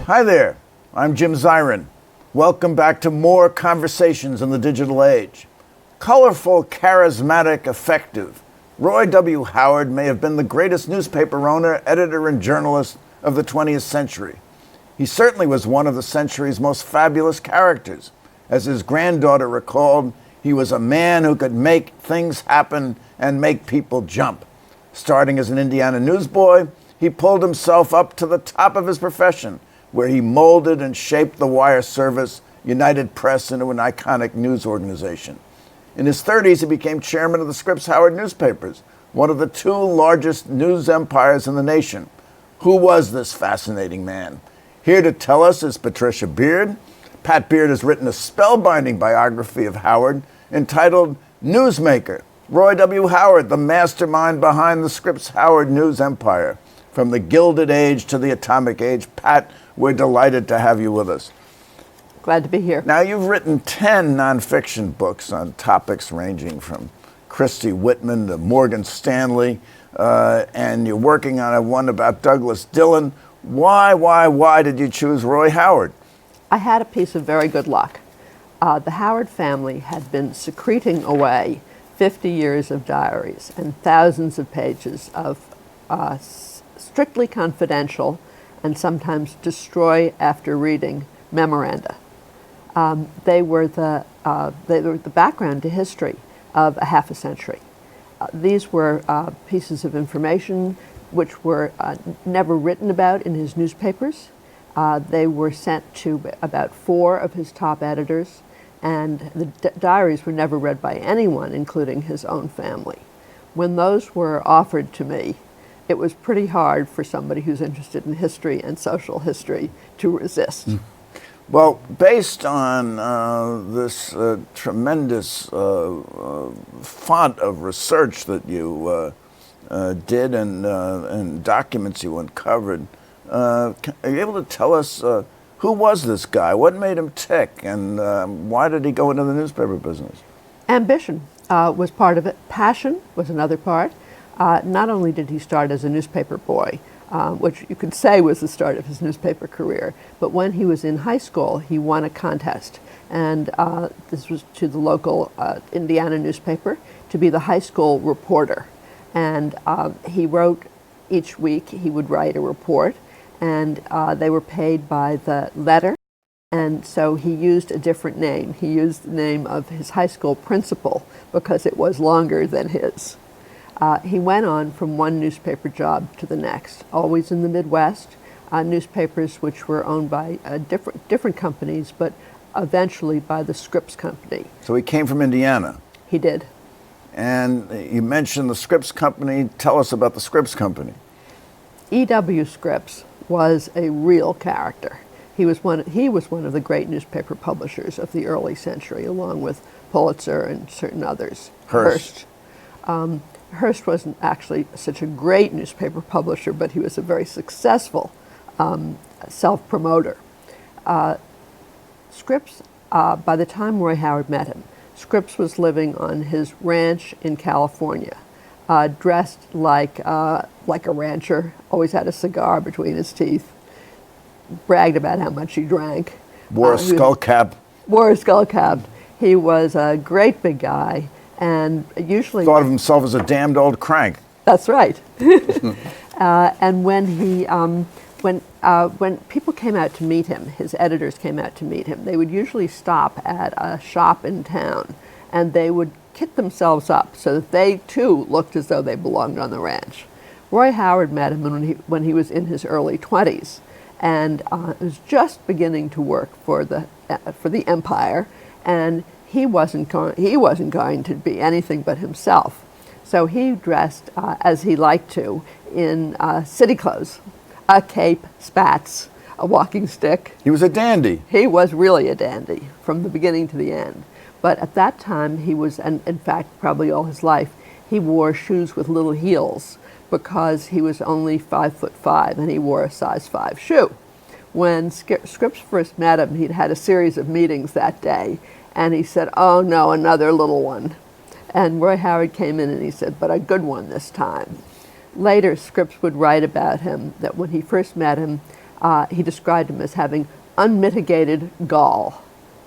Hi there, I'm Jim Zirin. Welcome back to more Conversations in the Digital Age. Colorful, charismatic, effective, Roy W. Howard may have been the greatest newspaper owner, editor, and journalist of the 20th century. He certainly was one of the century's most fabulous characters. As his granddaughter recalled, he was a man who could make things happen and make people jump. Starting as an Indiana newsboy, he pulled himself up to the top of his profession, where he molded and shaped the wire service, United Press, into an iconic news organization. In his 30s, he became chairman of the Scripps-Howard newspapers, one of the two largest news empires in the nation. Who was this fascinating man? Here to tell us is Patricia Beard. Pat Beard has written a spellbinding biography of Howard entitled Newsmaker, Roy W. Howard, the mastermind behind the Scripps-Howard news empire. From the Gilded Age to the Atomic Age, Pat, we're delighted to have you with us. Glad to be here. Now, you've written 10 nonfiction books on topics ranging from Christy Whitman to Morgan Stanley, and you're working on one about Douglas Dillon. Why did you choose Roy Howard? I had a piece of very good luck. The Howard family had been secreting away 50 years of diaries and thousands of pages of strictly confidential and sometimes destroy after reading memoranda. They were the background to history of a half a century. These were pieces of information which were never written about in his newspapers. They were sent to about 4 of his top editors, and the diaries were never read by anyone, including his own family. When those were offered to me, it was pretty hard for somebody who's interested in history and social history to resist. Well, based on this tremendous font of research that you did and documents you uncovered, are you able to tell us who was this guy? What made him tick? And why did he go into the newspaper business? Ambition was part of it. Passion was another part. Not only did he start as a newspaper boy, which you could say was the start of his newspaper career, but when he was in high school, he won a contest. And this was to the local Indiana newspaper to be the high school reporter. And he wrote each week, he would write a report, and they were paid by the letter. And so he used a different name. He used the name of his high school principal because it was longer than his. He went on from one newspaper job to the next, always in the Midwest, newspapers which were owned by different companies, but eventually by the Scripps Company. So he came from Indiana. He did. And you mentioned the Scripps Company. Tell us about the Scripps Company. E.W. Scripps was a real character. He was one of the great newspaper publishers of the early century, along with Pulitzer and certain others. Hearst. Hearst wasn't actually such a great newspaper publisher, but he was a very successful self-promoter. Scripps, by the time Roy Howard met him, Scripps was living on his ranch in California, dressed like a rancher, always had a cigar between his teeth, bragged about how much he drank. Wore a skull cap. Wore a skull cap. He was a great big guy. And usually thought of himself as a damned old crank. That's right. And when people came out to meet him, his editors came out to meet him, they would usually stop at a shop in town, and they would kit themselves up so that they too looked as though they belonged on the ranch. Roy Howard met him when he was in his early 20s, and was just beginning to work for the empire, and he wasn't going to be anything but himself. So he dressed as he liked to in city clothes, a cape, spats, a walking stick. He was a dandy. He was really a dandy from the beginning to the end. But at that time, he was, and in fact, probably all his life, he wore shoes with little heels because he was only 5'5" and he wore a size 5 shoe. When Scripps first met him, he'd had a series of meetings that day, and he said, "Oh no, another little one." And Roy Howard came in and he said, "But a good one this time." Later, Scripps would write about him that when he first met him, he described him as having unmitigated gall.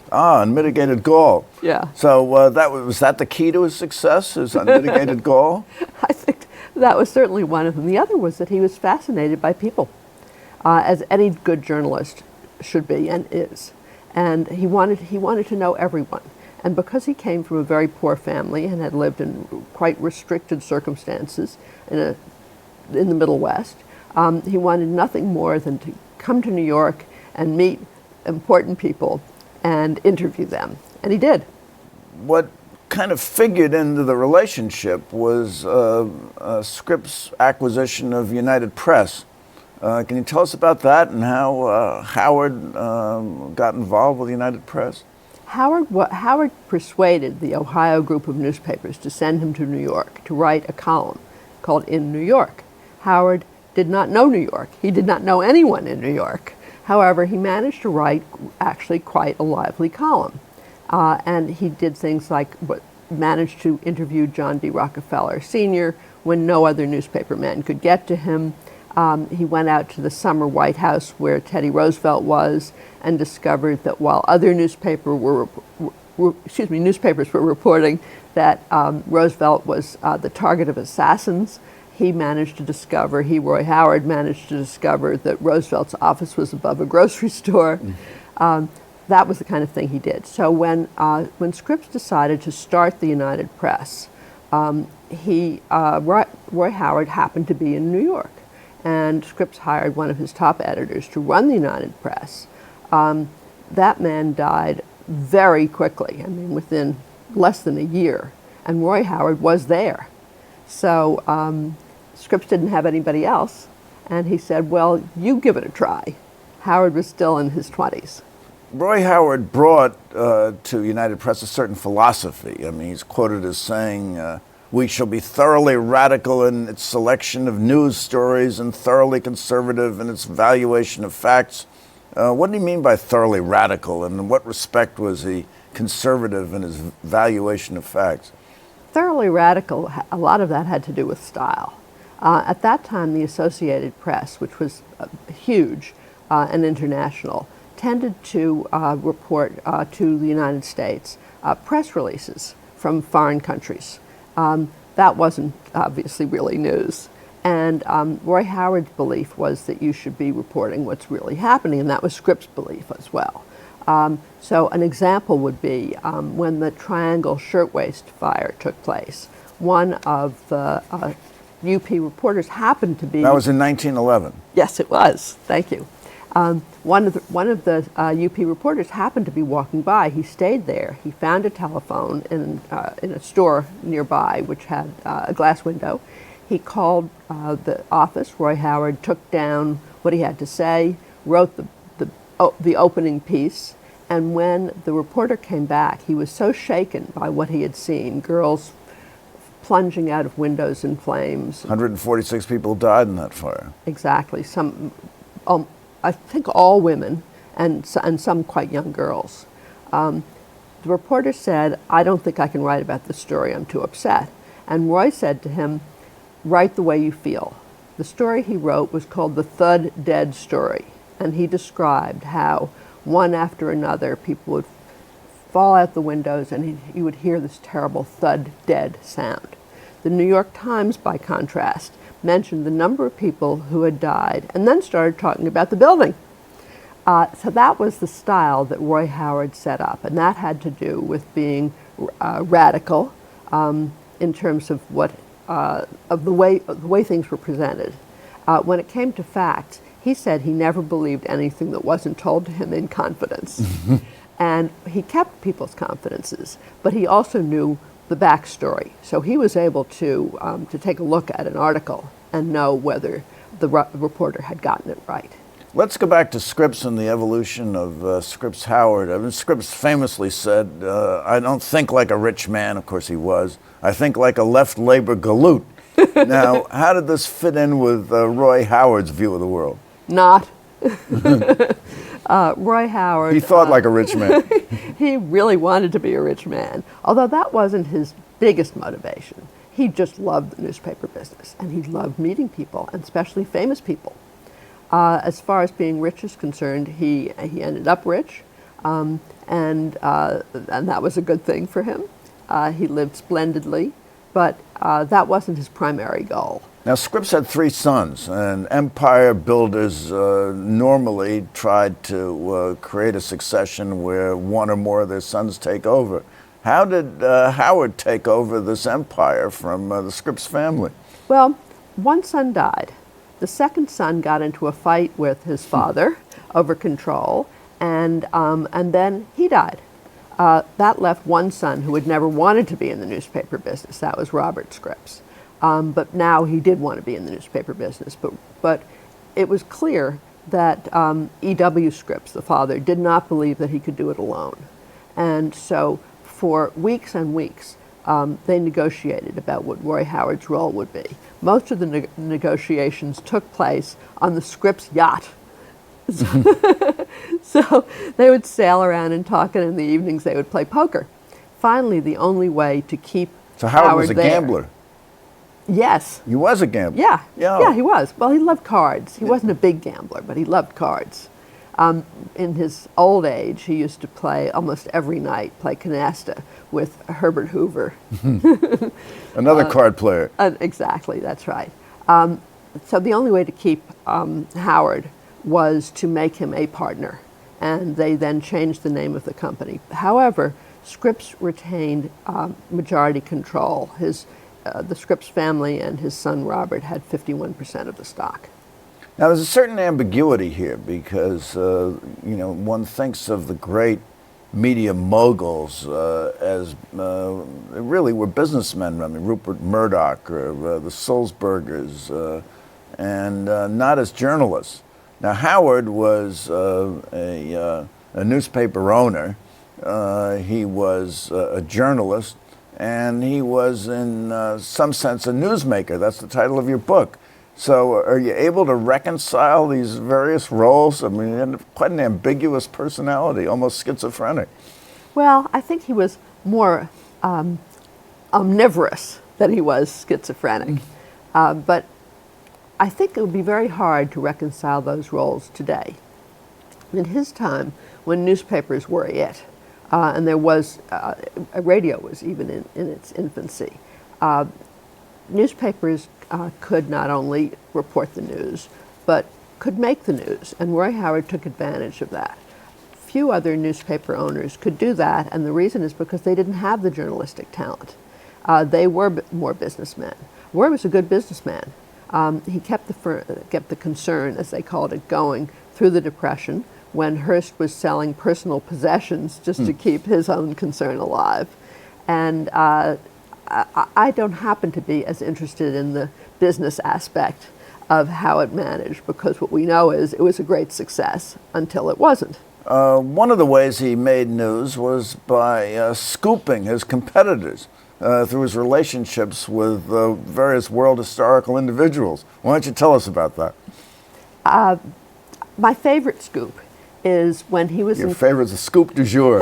Ah, unmitigated gall. Yeah. So was that the key to his success, his unmitigated gall? I think that was certainly one of them. The other was that he was fascinated by people, as any good journalist should be and is. And he wanted to know everyone. And because he came from a very poor family and had lived in quite restricted circumstances in the Middle West, he wanted nothing more than to come to New York and meet important people and interview them. And he did. What kind of figured into the relationship was Scripps' acquisition of United Press. Can you tell us about that and how Howard got involved with United Press? Howard persuaded the Ohio group of newspapers to send him to New York to write a column called In New York. Howard did not know New York. He did not know anyone in New York. However, he managed to write actually quite a lively column. And he did things like managed to interview John D. Rockefeller Sr. when no other newspaper man could get to him. He went out to the summer White House where Teddy Roosevelt was and discovered that while other newspapers were reporting that Roosevelt was the target of assassins, Roy Howard managed to discover that Roosevelt's office was above a grocery store. That was the kind of thing he did. So when Scripps decided to start the United Press, Roy Howard happened to be in New York. And Scripps hired one of his top editors to run the United Press. That man died very quickly, I mean, within less than a year, and Roy Howard was there. So Scripps didn't have anybody else, and he said, "Well, you give it a try." Howard was still in his 20s. Roy Howard brought to United Press a certain philosophy. I mean, he's quoted as saying, "We shall be thoroughly radical in its selection of news stories and thoroughly conservative in its valuation of facts." What did he mean by thoroughly radical, and in what respect was he conservative in his valuation of facts? Thoroughly radical, a lot of that had to do with style. At that time, the Associated Press, which was huge and international, tended to report to the United States press releases from foreign countries. That wasn't obviously really news. And Roy Howard's belief was that you should be reporting what's really happening, and that was Scripps' belief as well. So an example would be when the Triangle Shirtwaist fire took place. One of the UP reporters happened to be... That was in 1911. Yes, it was. Thank you. One of the UP reporters happened to be walking by. He stayed there. He found a telephone in a store nearby, which had a glass window. He called the office. Roy Howard took down what he had to say, wrote the opening piece, and when the reporter came back, he was so shaken by what he had seen, girls plunging out of windows in flames. 146 people died in that fire. Exactly. Some, I think all women, and some quite young girls. The reporter said, "I don't think I can write about this story, I'm too upset." And Roy said to him, "Write the way you feel." The story he wrote was called The Thud Dead Story, and he described how one after another people would fall out the windows and you would hear this terrible thud dead sound. The New York Times, by contrast, mentioned the number of people who had died and then started talking about the building. So that was the style that Roy Howard set up, and that had to do with being radical in terms of the way things were presented. When it came to facts, he said he never believed anything that wasn't told to him in confidence. And he kept people's confidences, but he also knew the backstory. So he was able to take a look at an article and know whether the reporter had gotten it right. Let's go back to Scripps and the evolution of Scripps-Howard. I mean, Scripps famously said, I don't think like a rich man. Of course he was. I think like a left labor galoot. Now, how did this fit in with Roy Howard's view of the world? Not. Roy Howard. He thought like a rich man. He really wanted to be a rich man, although that wasn't his biggest motivation. He just loved the newspaper business, and he loved meeting people, and especially famous people. As far as being rich is concerned, he ended up rich, and that was a good thing for him. He lived splendidly, but that wasn't his primary goal. Now, Scripps had 3 sons, and empire builders normally tried to create a succession where one or more of their sons take over. How did Howard take over this empire from the Scripps family? Well, one son died. The second son got into a fight with his father over control, and then he died. That left one son who had never wanted to be in the newspaper business. That was Robert Scripps. But now he did want to be in the newspaper business. But it was clear that E.W. Scripps, the father, did not believe that he could do it alone. And so for weeks and weeks, they negotiated about what Roy Howard's role would be. Most of the negotiations took place on the Scripps yacht. So they would sail around and talk, and in the evenings they would play poker. Finally, the only way to keep Howard was a there, gambler. Yes. He was a gambler. Yeah, he was. Well, he loved cards. He wasn't a big gambler, but he loved cards. In his old age, he used to play almost every night, play canasta with Herbert Hoover. Another card player. Exactly, that's right. So the only way to keep Howard was to make him a partner, and they then changed the name of the company. However, Scripps retained majority control. The Scripps family and his son Robert had 51% of the stock. Now, there's a certain ambiguity here because, one thinks of the great media moguls as really were businessmen. I mean, Rupert Murdoch or the Sulzbergers, and not as journalists. Now, Howard was a newspaper owner. He was a journalist, and he was, in some sense, a newsmaker. That's the title of your book. So are you able to reconcile these various roles? I mean, he had quite an ambiguous personality, almost schizophrenic. Well, I think he was more omnivorous than he was schizophrenic. But I think it would be very hard to reconcile those roles today. In his time, when newspapers were it, and there was, radio was even in its infancy, newspapers could not only report the news, but could make the news, and Roy Howard took advantage of that. Few other newspaper owners could do that, and the reason is because they didn't have the journalistic talent. They were more businessmen. Roy was a good businessman. He kept the concern, as they called it, going through the Depression, when Hearst was selling personal possessions just to keep his own concern alive. And I don't happen to be as interested in the business aspect of how it managed, because what we know is it was a great success until it wasn't. One of the ways he made news was by scooping his competitors through his relationships with various world historical individuals. Why don't you tell us about that? My favorite scoop is when he was Your favorite's the scoop du jour.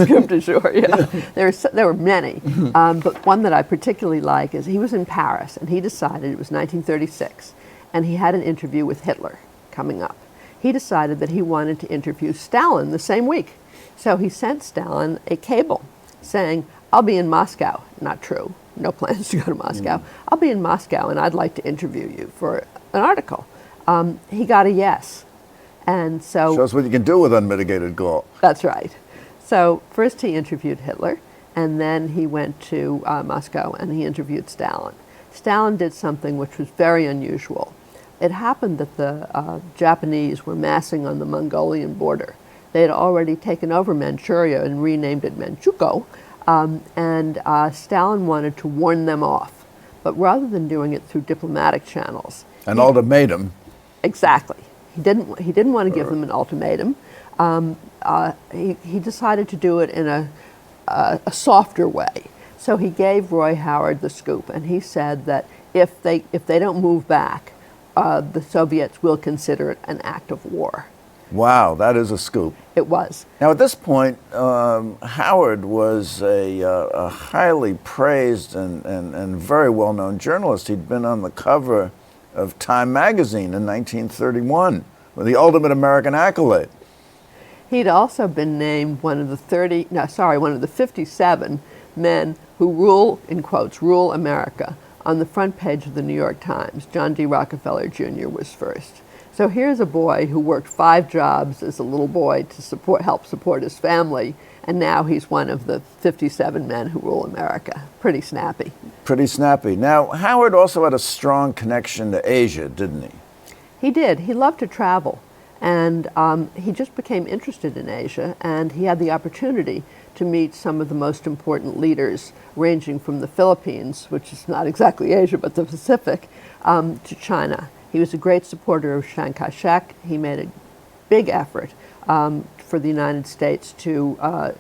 Scoop du jour, yeah. There were many, but one that I particularly like is he was in Paris, and he decided, it was 1936, and he had an interview with Hitler coming up. He decided that he wanted to interview Stalin the same week. So he sent Stalin a cable saying, I'll be in Moscow. Not true, no plans to go to Moscow. I'll be in Moscow, and I'd like to interview you for an article. He got a yes. And so shows what you can do with unmitigated gall. That's right. So first he interviewed Hitler, and then he went to Moscow and he interviewed Stalin. Stalin did something which was very unusual. It happened that the Japanese were massing on the Mongolian border. They had already taken over Manchuria and renamed it Manchukuo, and Stalin wanted to warn them off. But rather than doing it through diplomatic channels. An ultimatum. Exactly. He didn't want to give them an ultimatum. He decided to do it in a softer way. So he gave Roy Howard the scoop, and he said that if they don't move back, the Soviets will consider it an act of war. Wow, that is a scoop. It was. Now, at this point, Howard was a highly praised and very well-known journalist. He'd been on the cover of Time magazine in 1931 with the ultimate American accolade. He'd also been named one of the 57 men who rule, in quotes, rule America on the front page of the New York Times. John D. Rockefeller Jr. was first. So here's a boy who worked 5 jobs as a little boy to help support his family, and now he's one of the 57 men who rule America. Pretty snappy. Pretty snappy. Now, Howard also had a strong connection to Asia, didn't he? He did. He loved to travel, and he just became interested in Asia, and he had the opportunity to meet some of the most important leaders, ranging from the Philippines, which is not exactly Asia, but the Pacific, to China. He was a great supporter of Chiang Kai-shek. He made a big effort for the United States to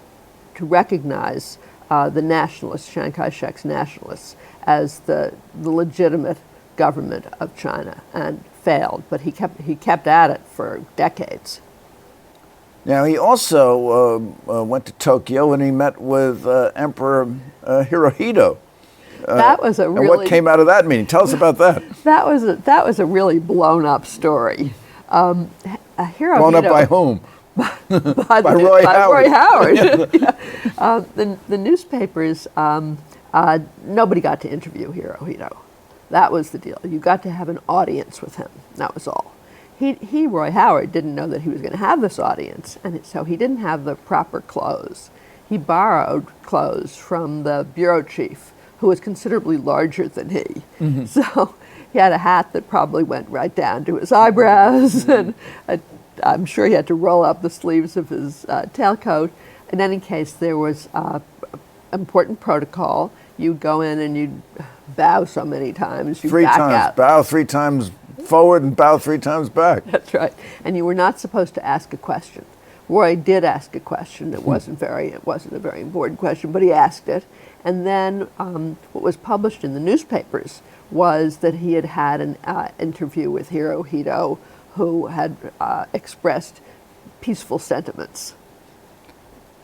recognize the nationalists, Chiang Kai-shek's nationalists, as the legitimate government of China, and failed. But he kept at it for decades. Now, he also went to Tokyo and he met with Emperor Hirohito. That was a really... And what came out of that meeting? Tell us about that. That was a really blown up story. Hirohito, blown up by whom? by Roy Howard. Roy Howard. Yeah. The newspapers, nobody got to interview Hirohito. That was the deal. You got to have an audience with him. That was all. Roy Howard, didn't know that he was going to have this audience, and so he didn't have the proper clothes. He borrowed clothes from the bureau chief, who was considerably larger than he. Mm-hmm. So he had a hat that probably went right down to his eyebrows, and I'm sure he had to roll up the sleeves of his tailcoat. In any case, there was important protocol. You'd go in and you'd bow so many times. You'd 3 back times. out. Bow 3 times forward and bow 3 times back. That's right. And you were not supposed to ask a question. Roy did ask a question. It wasn't a very important question, but he asked it. And then what was published in the newspapers was that he had had an interview with Hirohito, who had expressed peaceful sentiments.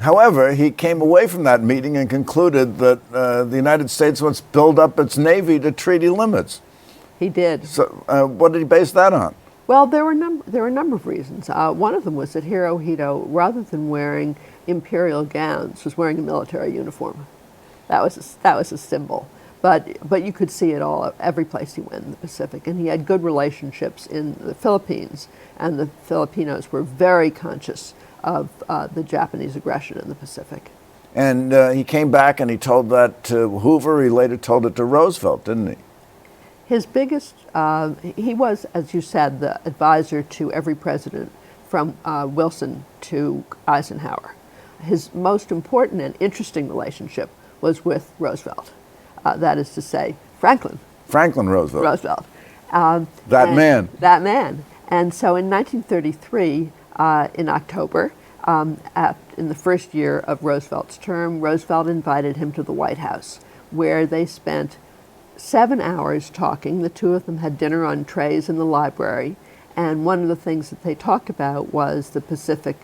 However, he came away from that meeting and concluded that the United States must build up its Navy to treaty limits. He did. So what did he base that on? Well, there were a number of reasons. One of them was that Hirohito, rather than wearing imperial gowns, was wearing a military uniform. That was a symbol. But you could see it all every place he went in the Pacific, and he had good relationships in the Philippines, and the Filipinos were very conscious of the Japanese aggression in the Pacific. And he came back and he told that to Hoover. He later told it to Roosevelt, didn't he? His biggest, he was, as you said, the advisor to every president from Wilson to Eisenhower. His most important and interesting relationship was with Roosevelt. That is to say, Franklin Roosevelt. That man. And so in 1933, in October, in the first year of Roosevelt's term, Roosevelt invited him to the White House, where they spent 7 hours talking. The two of them had dinner on trays in the library, and one of the things that they talked about was the Pacific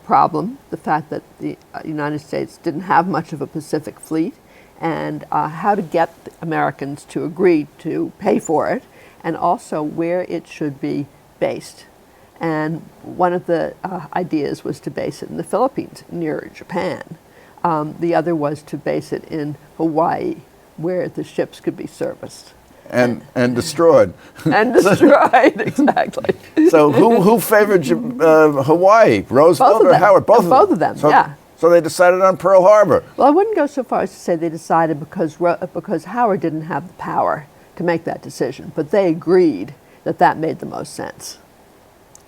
problem, the fact that the United States didn't have much of a Pacific fleet, and how to get Americans to agree to pay for it, and also where it should be based. And one of the ideas was to base it in the Philippines, near Japan. The other was to base it in Hawaii, where the ships could be serviced. And destroyed. And destroyed, exactly. So who favored Hawaii, Roosevelt or Howard? Both of them, yeah. So they decided on Pearl Harbor. Well, I wouldn't go so far as to say they decided because Howard didn't have the power to make that decision, but they agreed that made the most sense.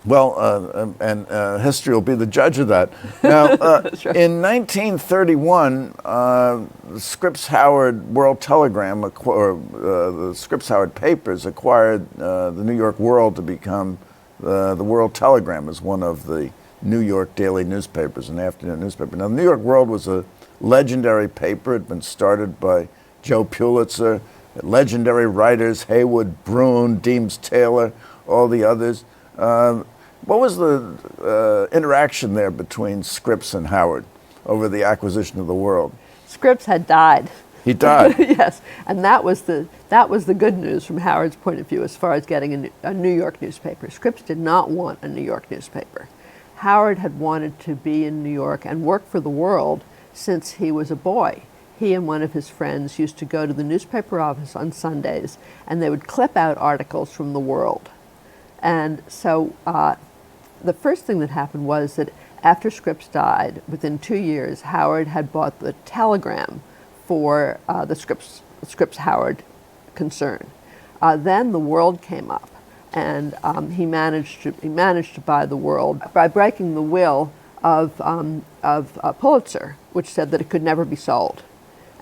Well, and history will be the judge of that. Now, That's right. In 1931, the Scripps-Howard World Telegram, or the Scripps-Howard papers, acquired the New York World to become The World Telegram is one of the New York daily newspapers, an afternoon newspaper. Now, the New York World was a legendary paper. It had been started by Joe Pulitzer, legendary writers, Haywood Broun, Deems Taylor, all the others. What was the interaction there between Scripps and Howard over the acquisition of the World? Scripps had died. He died. Yes, and that was the good news from Howard's point of view as far as getting a New York newspaper. Scripps did not want a New York newspaper. Howard had wanted to be in New York and work for the World since he was a boy. He and one of his friends used to go to the newspaper office on Sundays, and they would clip out articles from the World. And so the first thing that happened was that after Scripps died, within 2 years, Howard had bought the Telegram for the Scripps-Howard concern. Then the World came up, and he managed to buy the World by breaking the will of Pulitzer, which said that it could never be sold,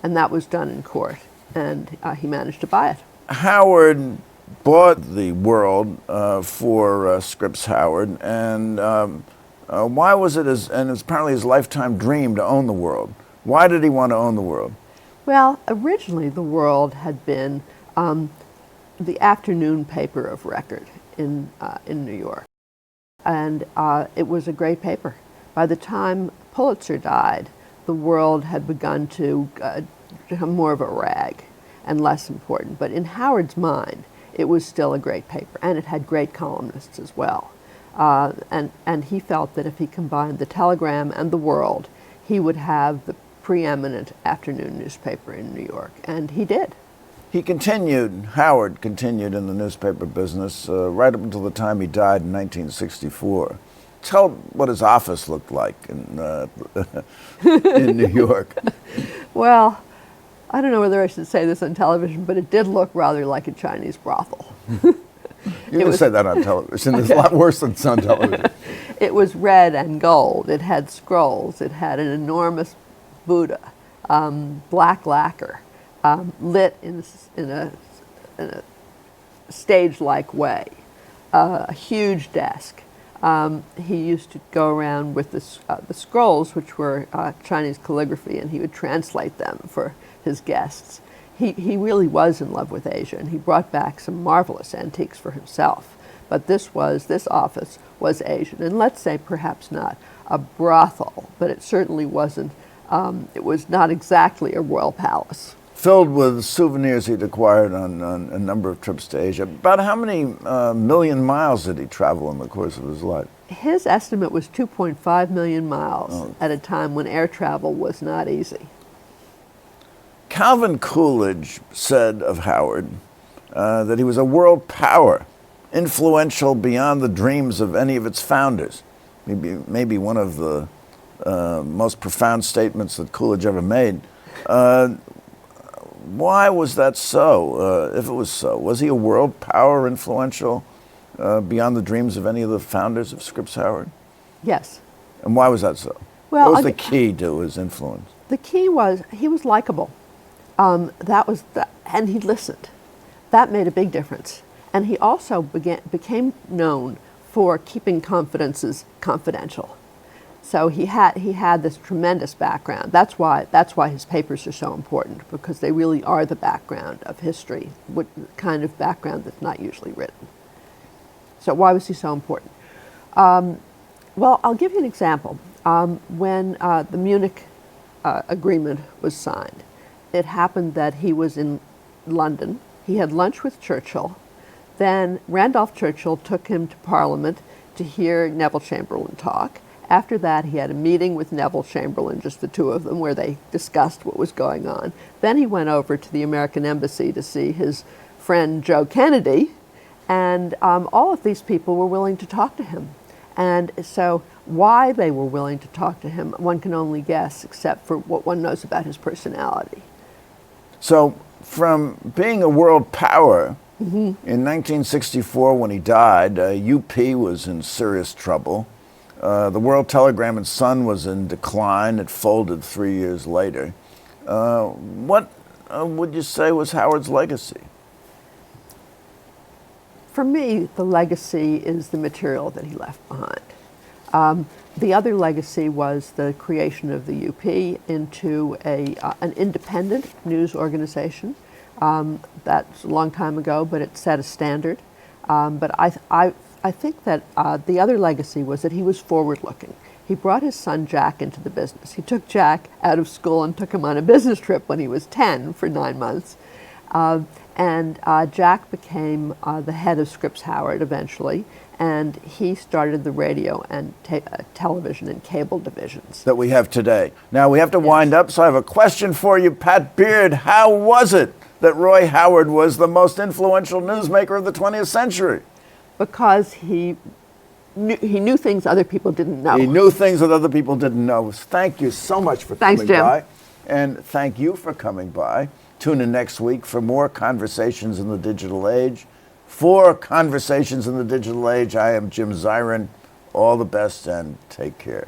and that was done in court, and he managed to buy it. Howard bought the World for Scripps-Howard, and why was it and it's apparently his lifetime dream to own the World? Why did he want to own the World? Well, originally the World had been the afternoon paper of record in New York, and it was a great paper. By the time Pulitzer died, the World had begun to become more of a rag and less important. But in Howard's mind, it was still a great paper, and it had great columnists as well. And he felt that if he combined the Telegram and the World, he would have the preeminent afternoon newspaper in New York, and he did. Howard continued in the newspaper business right up until the time he died in 1964. Tell what his office looked like in New York. Well, I don't know whether I should say this on television, but it did look rather like a Chinese brothel. You can say that on television. It's a lot worse than it's on television. It was red and gold. It had scrolls. It had an enormous Buddha, black lacquer, lit in a stage-like way, a huge desk. He used to go around with the scrolls, which were Chinese calligraphy, and he would translate them for his guests. He really was in love with Asia, and he brought back some marvelous antiques for himself. But this office was Asian, and let's say perhaps not a brothel, but it certainly wasn't. It was not exactly a royal palace. Filled with souvenirs he'd acquired on a number of trips to Asia. About how many million miles did he travel in the course of his life? His estimate was 2.5 million miles at a time when air travel was not easy. Calvin Coolidge said of Howard that he was a world power, influential beyond the dreams of any of its founders. Maybe one of the most profound statements that Coolidge ever made. Why was that so? If it was so, was he a world power, influential beyond the dreams of any of the founders of Scripps-Howard? Yes. And why was that so? Well, what was the key to his influence? The key was he was likable. And he listened. That made a big difference. And he also became known for keeping confidences confidential. So he had this tremendous background. That's why his papers are so important, because they really are the background of history, what kind of background that's not usually written. So why was he so important? Well, I'll give you an example. When the Munich agreement was signed, it happened that he was in London. He had lunch with Churchill. Then Randolph Churchill took him to Parliament to hear Neville Chamberlain talk. After that, he had a meeting with Neville Chamberlain, just the two of them, where they discussed what was going on. Then he went over to the American Embassy to see his friend Joe Kennedy, and all of these people were willing to talk to him. And so why they were willing to talk to him, one can only guess, except for what one knows about his personality. So from being a world power, in 1964 when he died, UP was in serious trouble. The World Telegram and Sun was in decline. It folded 3 years later. What would you say was Howard's legacy? For me, the legacy is the material that he left behind. The other legacy was the creation of the UP into an independent news organization. That's a long time ago, but it set a standard. But I think that the other legacy was that he was forward-looking. He brought his son Jack into the business. He took Jack out of school and took him on a business trip when he was 10 for 9 months. And Jack became the head of Scripps-Howard eventually, and he started the radio and television and cable divisions that we have today. Now we have to wind up, so I have a question for you, Pat Beard. How was it that Roy Howard was the most influential newsmaker of the 20th century? Because he knew things other people didn't know. He knew things that other people didn't know. Thank you so much for coming by. And thank you for coming by. Tune in next week for more Conversations in the Digital Age. For Conversations in the Digital Age, I am Jim Zirin. All the best and take care.